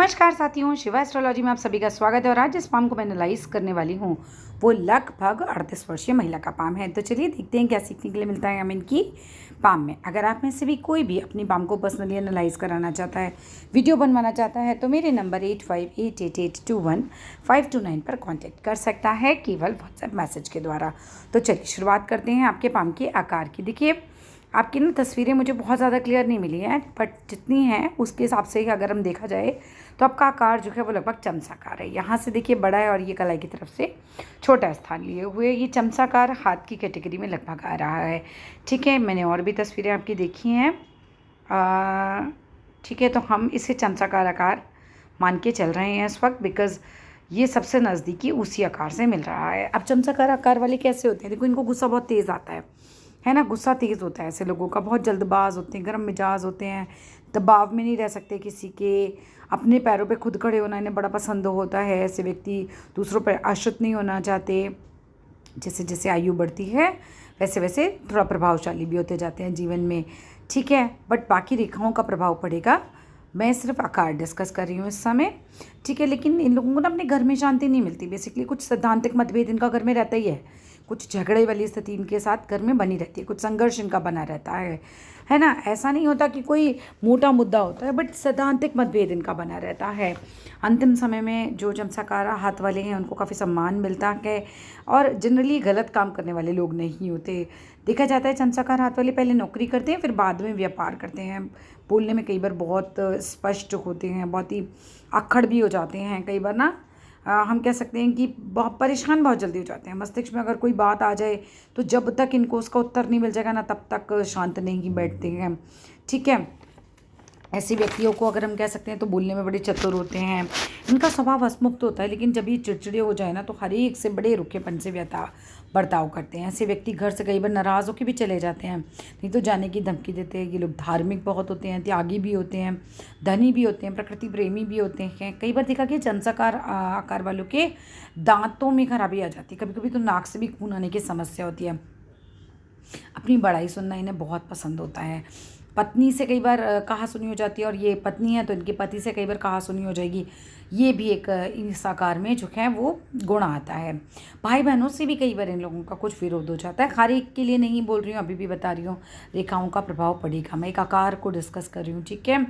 नमस्कार साथियों, शिवा एस्ट्रोलॉजी में आप सभी का स्वागत है। और आज जिस पाम को मैं एनालाइज करने वाली हूँ वो लगभग 38 वर्षीय महिला का पाम है। तो चलिए देखते हैं क्या सीखने के लिए मिलता है हमें इनकी पाम में। अगर आप में से भी कोई भी अपनी पाम को पर्सनली एनालाइज कराना चाहता है, वीडियो बनवाना चाहता है, तो मेरे नंबर 8588821529 पर कॉन्टैक्ट कर सकता है, केवल व्हाट्सएप मैसेज के द्वारा। तो चलिए शुरुआत करते हैं आपके पाम के आकार की। देखिए आपकी ना तस्वीरें मुझे बहुत ज़्यादा क्लियर नहीं मिली हैं, बट जितनी हैं उसके हिसाब से ही अगर हम देखा जाए तो आपका आकार जो है वो लगभग चमचाकार है। यहाँ से देखिए बड़ा है और ये कलाई की तरफ से छोटा स्थान लिए हुए ये चमचाकार हाथ की कैटेगरी में लगभग आ रहा है। ठीक है, मैंने और भी तस्वीरें आपकी देखी हैं। ठीक है, तो हम इसे चमचाकार आकार मान के चल रहे हैं इस वक्त, बिकॉज़ ये सबसे नज़दीकी उसी आकार से मिल रहा है। अब चमचाकार आकार वाले कैसे होते हैं? देखो इनको गुस्सा बहुत तेज़ आता है ना। गुस्सा तेज़ होता है ऐसे लोगों का, बहुत जल्दबाज होते हैं, गर्म मिजाज होते हैं, दबाव में नहीं रह सकते किसी के, अपने पैरों पे खुद खड़े होना इन्हें बड़ा पसंद होता है। ऐसे व्यक्ति दूसरों पर आश्रित नहीं होना चाहते। जैसे जैसे आयु बढ़ती है वैसे वैसे थोड़ा प्रभावशाली भी होते जाते हैं जीवन में। ठीक है, बट बाकी रेखाओं का प्रभाव पड़ेगा। मैं सिर्फ आकार डिस्कस कर रही हूँ इस समय। ठीक है, लेकिन इन लोगों को ना अपने घर में शांति नहीं मिलती। बेसिकली कुछ सैद्धांतिक मतभेद इनका घर में रहता ही है, कुछ झगड़े वाली स्थिति इनके साथ घर में बनी रहती है, कुछ संघर्ष इनका बना रहता है ना। ऐसा नहीं होता कि कोई मोटा मुद्दा होता है, बट सैद्धांतिक मतभेद इनका बना रहता है। अंतिम समय में जो चमचाकार हाथ वाले हैं उनको काफ़ी सम्मान मिलता है और जनरली गलत काम करने वाले लोग नहीं होते। देखा जाता है चमचाकार हाथ वाले पहले नौकरी करते हैं, फिर बाद में व्यापार करते हैं। बोलने में कई बार बहुत स्पष्ट होते हैं, बहुत ही अक्खड़ भी हो जाते हैं। कई बार ना हम कह सकते हैं कि बहुत परेशान बहुत जल्दी हो जाते हैं। मस्तिष्क में अगर कोई बात आ जाए तो जब तक इनको उसका उत्तर नहीं मिल जाएगा ना, तब तक शांत नहीं बैठते हैं। ठीक है, ऐसे व्यक्तियों को अगर हम कह सकते हैं तो बोलने में बड़े चतुर होते हैं। इनका स्वभाव हंसमुक्त होता है, लेकिन जब ये चिड़चिड़े हो जाए ना तो हर एक से बड़े रुखेपन से बर्ताव करते हैं। ऐसे व्यक्ति घर से कई बार नाराज़ होकर भी चले जाते हैं, नहीं तो जाने की धमकी देते हैं। ये लोग धार्मिक बहुत होते हैं, त्यागी भी होते हैं, धनी भी होते हैं, प्रकृति प्रेमी भी होते हैं। कई बार देखा कि चंद्राकार आकार वालों के दांतों में खराबी आ जाती है, कभी कभी तो नाक से भी खून आने की समस्या होती है। अपनी बड़ाई सुनना इन्हें बहुत पसंद होता है। पत्नी से कई बार कहा सुनी हो जाती है, और ये पत्नी है तो इनके पति से कई बार कहा सुनी हो जाएगी। ये भी एक इस आकार में जो है वो गुण आता है। भाई बहनों से भी कई बार इन लोगों का कुछ विरोध हो जाता है। हर एक के लिए नहीं बोल रही हूँ, अभी भी बता रही हूँ, रेखाओं का प्रभाव पड़ेगा। मैं एक आकार को डिस्कस कर रही हूँ। ठीक है,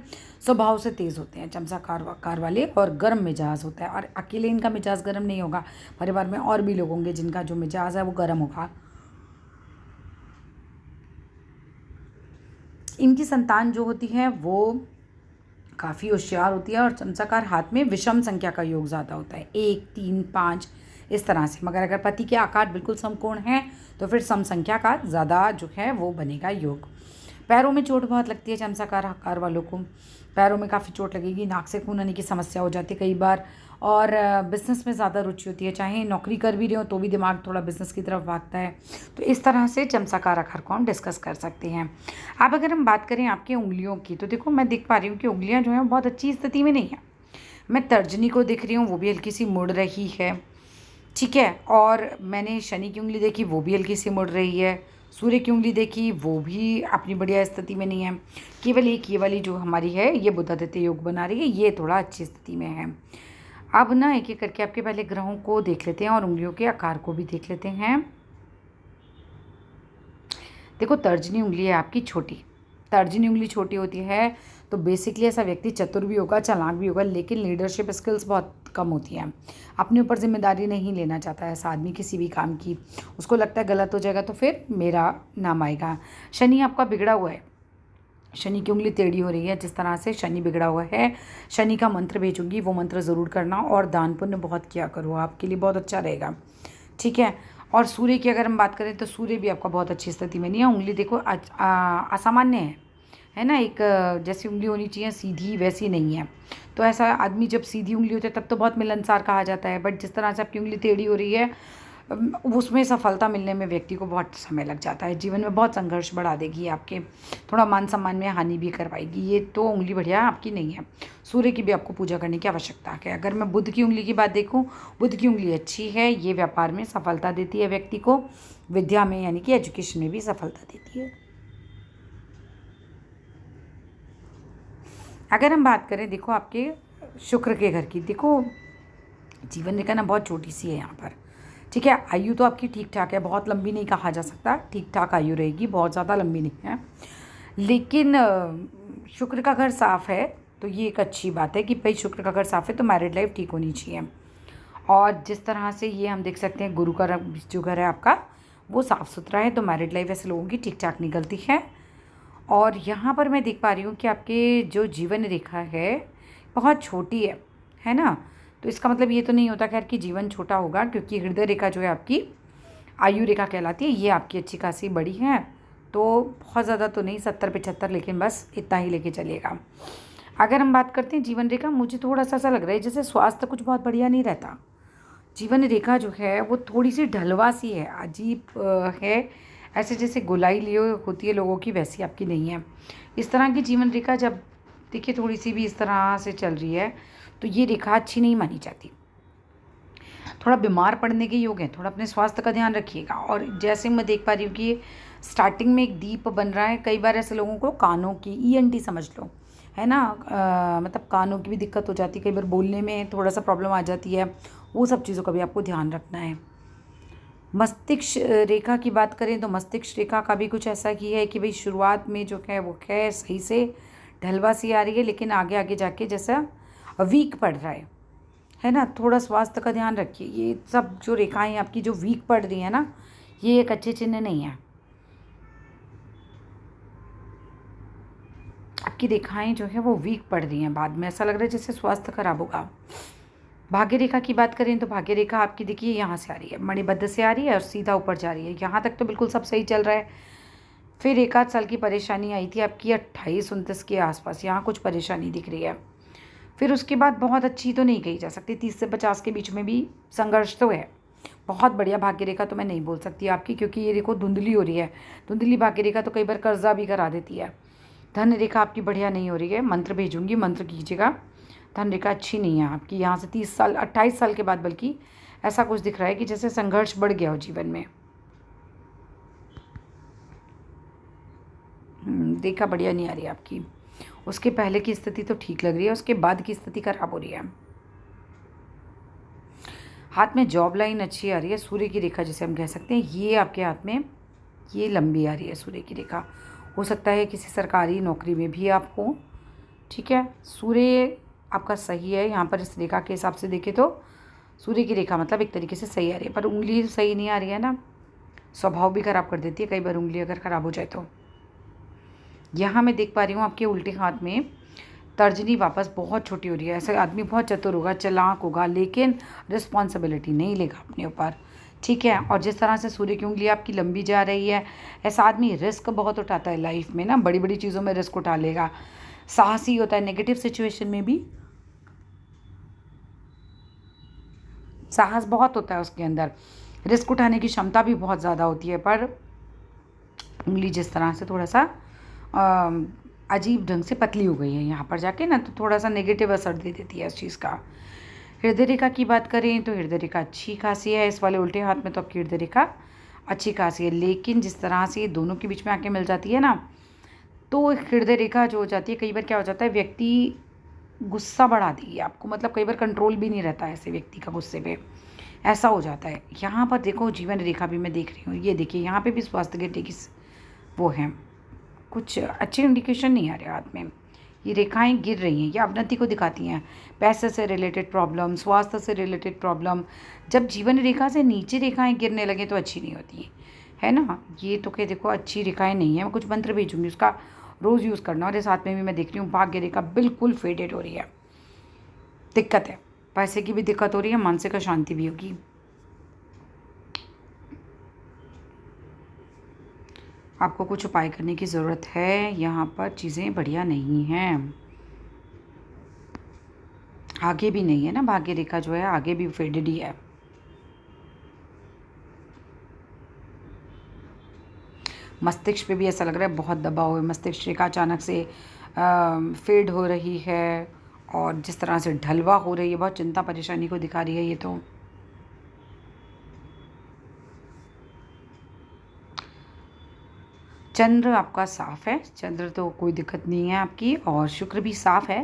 स्वभाव से तेज़ होते हैं चमचाकार आकार वाले और गर्म मिजाज होता है। और अकेले इनका मिजाज गर्म नहीं होगा, परिवार में और भी लोग होंगे जिनका जो मिजाज है वो गर्म होगा। इनकी संतान जो होती है वो काफ़ी होशियार होती है और चमचाकार हाथ में विषम संख्या का योग ज़्यादा होता है, 1, 3, 5 इस तरह से। मगर अगर पति के आकार बिल्कुल समकोण है तो फिर सम संख्या का ज़्यादा जो है वो बनेगा योग। पैरों में चोट बहुत लगती है चमचाकार आकार वालों को, पैरों में काफ़ी चोट लगेगी, नाक से खून आने की समस्या हो जाती है कई बार। और बिज़नेस में ज़्यादा रुचि होती है, चाहे नौकरी कर भी रहे हो तो भी दिमाग थोड़ा बिज़नेस की तरफ भागता है। तो इस तरह से चमचाकार आकार को हम डिस्कस कर सकते हैं। अब अगर हम बात करें आपकी उंगलियों की, तो देखो मैं देख पा रही हूँ कि उंगलियाँ जो हैं बहुत अच्छी स्थिति में नहीं है। मैं तर्जनी को देख रही हूँ, वो भी हल्की सी मुड़ रही है। ठीक है, और मैंने शनि की उंगली देखी, वो भी हल्की सी मुड़ रही है। सूर्य की उंगली देखी, वो भी अपनी बढ़िया स्थिति में नहीं है। केवल एक ये वाली जो हमारी है ये बुधादित्य योग बना रही है, ये थोड़ा अच्छी स्थिति में है। अब ना एक एक करके आपके पहले ग्रहों को देख लेते हैं और उंगलियों के आकार को भी देख लेते हैं। देखो तर्जनी उंगली है आपकी छोटी। तर्जनी उंगली छोटी होती है तो बेसिकली ऐसा व्यक्ति चतुर भी होगा, चालाक भी होगा, लेकिन लीडरशिप स्किल्स बहुत कम होती हैं। अपने ऊपर जिम्मेदारी नहीं लेना चाहता है ऐसा आदमी किसी भी काम की। उसको लगता है गलत हो जाएगा तो फिर मेरा नाम आएगा। शनि आपका बिगड़ा हुआ है, शनि की उंगली टेढ़ी हो रही है। जिस तरह से शनि बिगड़ा हुआ है, शनि का मंत्र भेजूंगी, वो मंत्र ज़रूर करना और दान पुण्य बहुत किया करो, आपके लिए बहुत अच्छा रहेगा। ठीक है, और सूर्य की अगर हम बात करें तो सूर्य भी आपका बहुत अच्छी स्थिति में नहीं है। उंगली देखो असामान्य है ना, एक जैसी उंगली होनी चाहिए सीधी वैसी नहीं है। तो ऐसा आदमी जब सीधी उंगली होती है तब तो बहुत मिलनसार कहा जाता है, बट जिस तरह से आपकी उंगली टेढ़ी हो रही है उसमें सफलता मिलने में व्यक्ति को बहुत समय लग जाता है। जीवन में बहुत संघर्ष बढ़ा देगी आपके, थोड़ा मान सम्मान में हानि भी करवाएगी। ये तो उंगली बढ़िया आपकी नहीं है। सूर्य की भी आपको पूजा करने की आवश्यकता है। अगर मैं बुध की उंगली की बात देखूं, बुध की उंगली अच्छी है, ये व्यापार में सफलता देती है व्यक्ति को, विद्या में यानी कि एजुकेशन में भी सफलता देती है। अगर हम बात करें देखो आपके शुक्र के घर की। देखो जीवन रेखा ना बहुत छोटी सी है यहाँ पर, ठीक है। आयु तो आपकी ठीक ठाक है, बहुत लंबी नहीं कहा जा सकता, ठीक ठाक आयु रहेगी, बहुत ज़्यादा लंबी नहीं है। लेकिन शुक्र का घर साफ़ है, तो ये एक अच्छी बात है कि भाई शुक्र का घर साफ़ है तो मैरिड लाइफ ठीक होनी चाहिए। और जिस तरह से ये हम देख सकते हैं गुरु का जो घर है आपका वो साफ़ सुथरा है, तो मैरिड लाइफ ऐसे लोगों की ठीक ठाक निकलती है। और यहाँ पर मैं देख पा रही हूँ कि आपके जो जीवन रेखा है बहुत छोटी है ना। तो इसका मतलब ये तो नहीं होता खैर कि जीवन छोटा होगा, क्योंकि हृदय रेखा जो है आपकी आयु रेखा कहलाती है, ये आपकी अच्छी खासी बड़ी है। तो बहुत ज़्यादा तो नहीं, 70-75, लेकिन बस इतना ही लेके चलिएगा। अगर हम बात करते हैं जीवन रेखा, मुझे थोड़ा सा ऐसा लग रहा है जैसे स्वास्थ्य कुछ बहुत बढ़िया नहीं रहता। जीवन रेखा जो है वो थोड़ी सी ढलवा सी है, अजीब है, ऐसे जैसे गोलाई लिए होती है लोगों की, वैसी आपकी नहीं है। इस तरह की जीवन रेखा जब देखिए थोड़ी सी भी इस तरह से चल रही है तो ये रेखा अच्छी नहीं मानी जाती। थोड़ा बीमार पड़ने के योग हैं, थोड़ा अपने स्वास्थ्य का ध्यान रखिएगा। और जैसे मैं देख पा रही हूँ कि स्टार्टिंग में एक दीप बन रहा है, कई बार ऐसे लोगों को कानों की ईएनटी समझ लो, है ना, मतलब कानों की भी दिक्कत हो जाती है, कई बार बोलने में थोड़ा सा प्रॉब्लम आ जाती है, वो सब चीज़ों का भी आपको ध्यान रखना है। मस्तिष्क रेखा की बात करें तो मस्तिष्क रेखा का भी कुछ ऐसा ही है कि भाई शुरुआत में जो है वो है सही से ढलवा सी आ रही है, लेकिन आगे आगे जाके जैसा वीक पड़ रहा है ना। थोड़ा स्वास्थ्य का ध्यान रखिए। ये सब जो रेखाएं आपकी जो वीक पड़ रही है ना, ये एक अच्छे चिन्ह नहीं है। आपकी रेखाएं जो है वो वीक पड़ रही हैं, बाद में ऐसा लग रहा है जैसे स्वास्थ्य खराब होगा। भाग्य रेखा की बात करें तो भाग्य रेखा आपकी देखिए यहाँ से आ रही है, मणिबद्ध से आ रही है और सीधा ऊपर जा रही है। यहाँ तक तो बिल्कुल सब सही चल रहा है। फिर 1 आध साल की परेशानी आई थी आपकी 28-29 के आसपास, यहाँ कुछ परेशानी दिख रही है। फिर उसके बाद बहुत अच्छी तो नहीं कही जा सकती, 30 से 50 के बीच में भी संघर्ष तो है। बहुत बढ़िया भाग्य रेखा तो मैं नहीं बोल सकती आपकी, क्योंकि ये देखो धुंधली हो रही है। धुंधली भाग्य रेखा तो कई बार कर्जा भी करा देती है। धन रेखा आपकी बढ़िया नहीं हो रही है, मंत्र भेजूंगी, मंत्र कीजिएगा। धन रेखा अच्छी नहीं है आपकी, यहाँ से 30 साल 28 साल के बाद बल्कि ऐसा कुछ दिख रहा है कि जैसे संघर्ष बढ़ गया हो जीवन में। देखा बढ़िया नहीं आ रही आपकी। उसके पहले की स्थिति तो ठीक लग रही है, उसके बाद की स्थिति खराब हो रही है। हाथ में जॉब लाइन अच्छी आ रही है, सूर्य की रेखा जिसे हम कह सकते हैं, ये आपके हाथ में ये लंबी आ रही है सूर्य की रेखा। हो सकता है किसी सरकारी नौकरी में भी आप हो, ठीक है। सूर्य आपका सही है यहाँ पर, इस रेखा के हिसाब से देखें तो सूर्य की रेखा मतलब एक तरीके से सही आ रही है, पर उंगली सही नहीं आ रही है ना, स्वभाव भी खराब कर देती है कई बार उंगली अगर ख़राब हो जाए तो। यहाँ मैं देख पा रही हूँ आपके उल्टे हाथ में तर्जनी वापस बहुत छोटी हो रही है। ऐसे आदमी बहुत चतुर होगा, चालाक होगा, लेकिन रिस्पॉन्सिबिलिटी नहीं लेगा अपने ऊपर, ठीक है। और जिस तरह से सूर्य की उंगली आपकी लंबी जा रही है, ऐसा आदमी रिस्क बहुत उठाता है लाइफ में ना, बड़ी बड़ी चीज़ों में रिस्क उठा लेगा, साहसी होता है, नेगेटिव सिचुएशन में भी साहस बहुत होता है उसके अंदर, रिस्क उठाने की क्षमता भी बहुत ज़्यादा होती है। पर उंगली जिस तरह से थोड़ा सा अजीब ढंग से पतली हो गई है यहाँ पर जाके ना, तो थोड़ा सा नेगेटिव असर दे देती है इस चीज़ का। हृदय रेखा की बात करें तो हृदय रेखा अच्छी खासी है, इस वाले उल्टे हाथ में तो आपकी हृदय रेखा अच्छी खासी है, लेकिन जिस तरह से ये दोनों के बीच में आके मिल जाती है ना, तो हृदय रेखा जो हो जाती है, कई बार क्या हो जाता है व्यक्ति गुस्सा बढ़ा देगी आपको, मतलब कई बार कंट्रोल भी नहीं रहता है ऐसे व्यक्ति का गुस्से पे, ऐसा हो जाता है। यहाँ पर देखो जीवन रेखा भी मैं देख रही हूँ, ये देखिए यहाँ पे भी स्वास्थ्य गिरने की वो है, कुछ अच्छे इंडिकेशन नहीं आ रहे हाथ में, ये रेखाएं गिर रही हैं, ये अवनति को दिखाती हैं। पैसे से रिलेटेड प्रॉब्लम, स्वास्थ्य से रिलेटेड प्रॉब्लम, जब जीवन रेखा से नीचे रेखाएं गिरने लगे तो अच्छी नहीं होती है ना। ये तो क्या देखो अच्छी रेखाएं नहीं है, मैं कुछ मंत्र भेजूंगी, उसका रोज़ यूज़ करना। और इस हाथ में भी मैं देख रही हूँ भाग्य रेखा बिल्कुल फेडेड हो रही है, दिक्कत है, पैसे की भी दिक्कत हो रही है, मानसिक अशांति भी होगी। आपको कुछ उपाय करने की ज़रूरत है, यहाँ पर चीज़ें बढ़िया नहीं हैं, आगे भी नहीं है ना, भाग्य रेखा जो है आगे भी फेडेड ही है। मस्तिष्क पे भी ऐसा लग रहा है बहुत दबाव है, मस्तिष्क रेखा अचानक से फेड हो रही है, और जिस तरह से ढलवा हो रही है, बहुत चिंता परेशानी को दिखा रही है ये तो। चंद्र आपका साफ है, चंद्र तो कोई दिक्कत नहीं है आपकी, और शुक्र भी साफ है,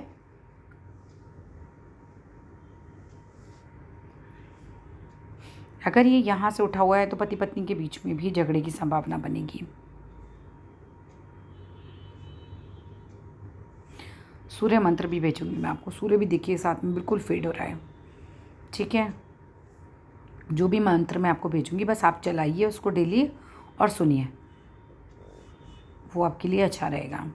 अगर ये यहाँ से उठा हुआ है तो पति पत्नी के बीच में भी झगड़े की संभावना बनेगी। सूर्य मंत्र भी भेजूंगी मैं आपको। सूर्य भी देखिए साथ में बिल्कुल फेड हो रहा है, ठीक है। जो भी मंत्र मैं आपको भेजूंगी बस आप चलाइए उसको डेली और सुनिए, वो आपके लिए अच्छा रहेगा।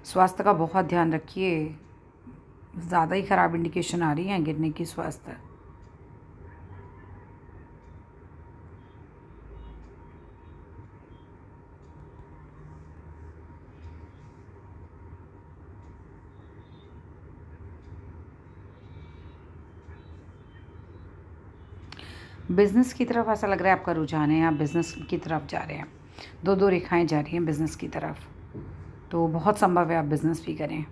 स्वास्थ्य का बहुत ध्यान रखिए, ज़्यादा ही ख़राब इंडिकेशन आ रही है गिरने की स्वास्थ्य। बिज़नेस की तरफ ऐसा लग रहा है आपका रुझान है, आप बिज़नेस की तरफ जा रहे हैं। दो दो रेखाएं जा रही हैं बिज़नेस की तरफ, तो बहुत संभव है आप बिज़नेस भी करें।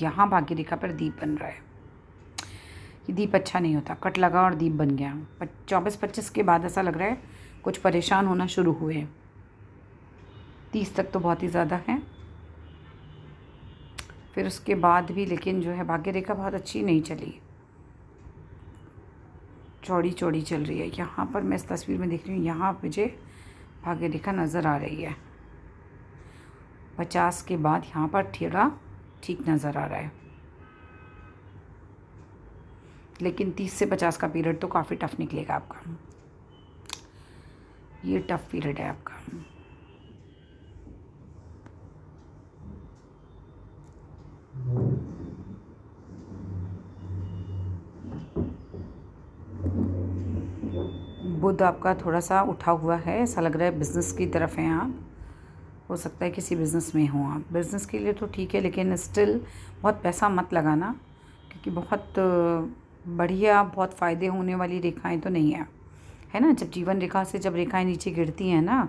यहाँ भाग्य रेखा पर दीप बन रहा है, ये दीप अच्छा नहीं होता, कट लगा और दीप बन गया। 24-25 के बाद ऐसा लग रहा है कुछ परेशान होना शुरू हुए। 30 तक तो बहुत ही ज़्यादा है, फिर उसके बाद भी लेकिन जो है भाग्य रेखा बहुत अच्छी नहीं चली, चौड़ी चौड़ी चल रही है। यहाँ पर मैं इस तस्वीर में देख रही हूँ, यहाँ मुझे भाग्य रेखा नज़र आ रही है। 50 के बाद यहाँ पर थोड़ा ठीक नज़र आ रहा है, लेकिन 30 से 50 का पीरियड तो काफ़ी टफ निकलेगा आपका। ये टफ पीरियड है आपका। बुध आपका थोड़ा सा उठा हुआ है, ऐसा लग रहा है बिज़नेस की तरफ हैं आप। हो सकता है किसी बिज़नेस में हो आप। बिज़नेस के लिए तो ठीक है, लेकिन स्टिल बहुत पैसा मत लगाना, क्योंकि बहुत बढ़िया बहुत फ़ायदे होने वाली रेखाएं तो नहीं है ना। जब जीवन रेखा से जब रेखाएं नीचे गिरती हैं ना,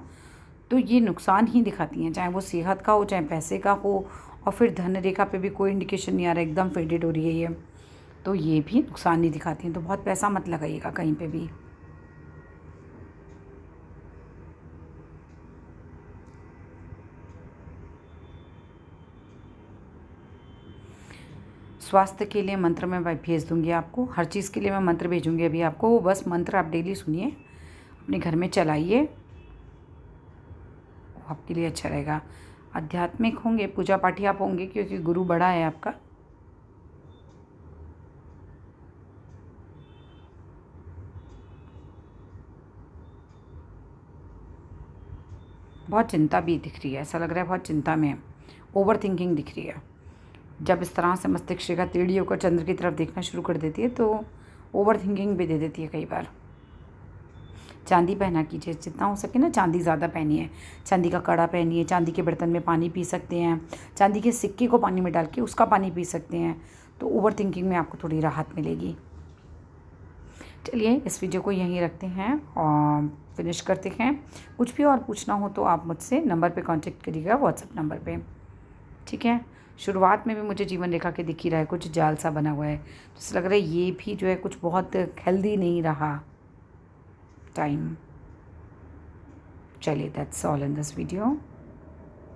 तो ये नुकसान ही दिखाती हैं, चाहे वो सेहत का हो चाहे पैसे का हो। और फिर धन रेखा पे भी कोई इंडिकेशन नहीं आ रहा, एकदम फेडेड हो रही है ये, तो ये भी नुकसान नहीं दिखाती हैं। तो बहुत पैसा मत लगाइएगा कहीं पे भी। स्वास्थ्य के लिए मंत्र मैं भेज दूँगी आपको, हर चीज़ के लिए मैं मंत्र भेजूँगी अभी आपको। वो बस मंत्र आप डेली सुनिए, अपने घर में चलाइए, वो आपके लिए अच्छा रहेगा। आध्यात्मिक होंगे, पूजा पाठी आप होंगे, क्योंकि गुरु बड़ा है आपका। बहुत चिंता भी दिख रही है, ऐसा लग रहा है बहुत चिंता में है, ओवर थिंकिंग दिख रही है। जब इस तरह से मस्तिष्क रेखा टेढ़ी होकर चंद्र की तरफ देखना शुरू कर देती है तो ओवर थिंकिंग भी दे देती है कई बार। चांदी पहना कीजिए, जितना हो सके ना चांदी ज़्यादा पहनिए। चांदी का कड़ा पहनिए, चांदी के बर्तन में पानी पी सकते हैं, चांदी के सिक्के को पानी में डाल के उसका पानी पी सकते हैं, तो ओवर थिंकिंग में आपको थोड़ी राहत मिलेगी। चलिए इस वीडियो को यहीं रखते हैं और फिनिश करते हैं। कुछ भी और पूछना हो तो आप मुझसे नंबर पे कांटेक्ट करिएगा, व्हाट्सएप नंबर पे, ठीक है। शुरुआत में भी मुझे जीवन रेखा के दिख ही रहा है कुछ जाल सा बना हुआ है, तो ऐसा लग रहा है ये भी जो है कुछ बहुत हेल्दी नहीं रहा टाइम। चलिए that's all in this video.